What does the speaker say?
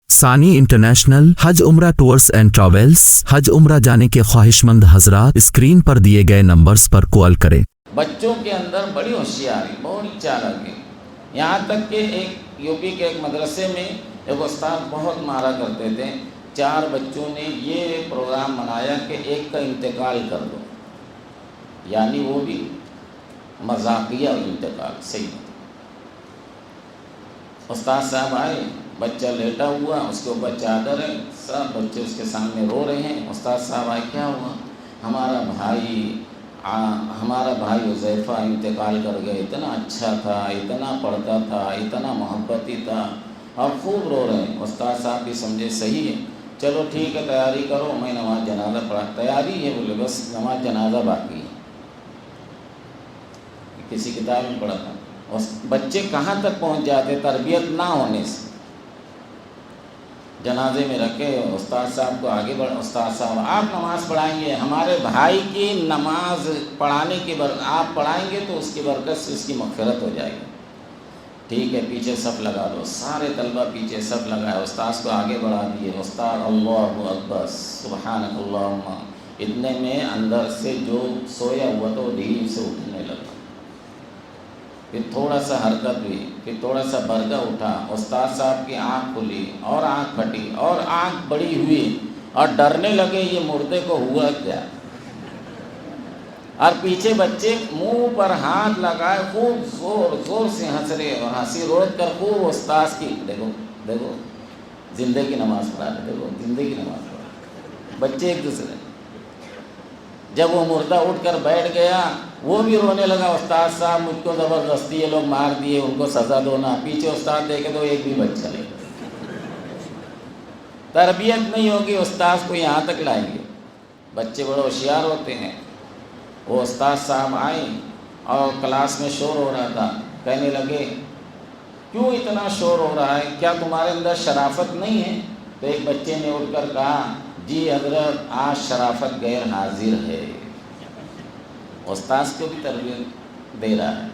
ثانی انٹرنیشنل حج عمرہ tours and travels. حج عمرہ جانے کے خواہش مند حضرات اسکرین پر دیے گئے نمبرز پر کال کریں۔ بچوں کے اندر بڑی ہوشیاری، بہت چالاکی، یہاں تک کہ ایک یوپی کے ایک مدرسے میں ایک استاد بہت مارا کرتے تھے۔ 4 بچوں نے یہ پروگرام منایا کہ ایک کا انتقال کر دو، یعنی وہ بھی مذاقیہ انتقال۔ صحیح استاد صاحب آئے، بچہ لیٹا ہوا، اس کے اوپر چادر ہے، سب بچے اس کے سامنے رو رہے ہیں۔ استاد صاحب آئے، کیا ہوا؟ ہمارا بھائی حذیفہ انتقال کر گئے، اتنا اچھا تھا، اتنا پڑھتا تھا، اتنا محبتی تھا، اور خوب رو رہے ہیں۔ استاد صاحب بھی سمجھے صحیح ہے، چلو ٹھیک ہے، تیاری کرو، میں نماز جنازہ پڑھا۔ تیاری ہے بولے، بس نماز جنازہ باقی ہے، کسی کتاب میں پڑھا تھا۔ بچے کہاں تک پہنچ جاتے تربیت نہ ہونے سے۔ جنازے میں رکھے، استاد صاحب کو آگے بڑھ، استاد صاحب آپ نماز پڑھائیں گے، ہمارے بھائی کی نماز پڑھانے کی آپ پڑھائیں گے تو اس کی برکت سے اس کی مغفرت ہو جائے گی۔ ٹھیک ہے، پیچھے صف لگا دو۔ سارے طلبہ پیچھے صف لگائے، استاد کو آگے بڑھا دیے۔ استاد اللہ اکبر سبحانک اللہم، اتنے میں اندر سے جو سویا ہوا تو دھیرے سے اٹھنے لگا، پھر تھوڑا سا حرکت ہوئی، پھر تھوڑا سا برگا اٹھا، استاد صاحب کی آنکھ کھلی اور آنکھ پھٹی اور آنکھ بڑی ہوئی، اور ڈرنے لگے یہ مردے کو ہوا کیا۔ اور پیچھے بچے منہ پر ہاتھ لگائے خوب زور زور سے ہنس رہے، اور ہنسی روک کر خوب استاد کی دیکھو دیکھو زندے کی نماز پڑھا رہے، دیکھو زندے کی نماز پڑھا رہے بچے ایک دوسرے۔ جب وہ مردہ اٹھ کر بیٹھ گیا، وہ بھی رونے لگا، استاد صاحب مجھ کو زبردستی یہ لوگ مار دیے، ان کو سزا دو نا۔ پیچھے استاد دیکھے تو ایک بھی بچہ نہیں۔ تربیت نہیں ہوگی، استاد کو یہاں تک لائیں گے۔ بچے بڑے ہوشیار ہوتے ہیں۔ وہ استاد صاحب آئے اور کلاس میں شور ہو رہا تھا، کہنے لگے کیوں اتنا شور ہو رہا ہے، کیا تمہارے اندر شرافت نہیں ہے؟ تو ایک بچے نے اٹھ کر کہا، جی حضرت آج شرافت غیر حاضر ہے۔ استاد کو بھی تربیت دے رہا ہے۔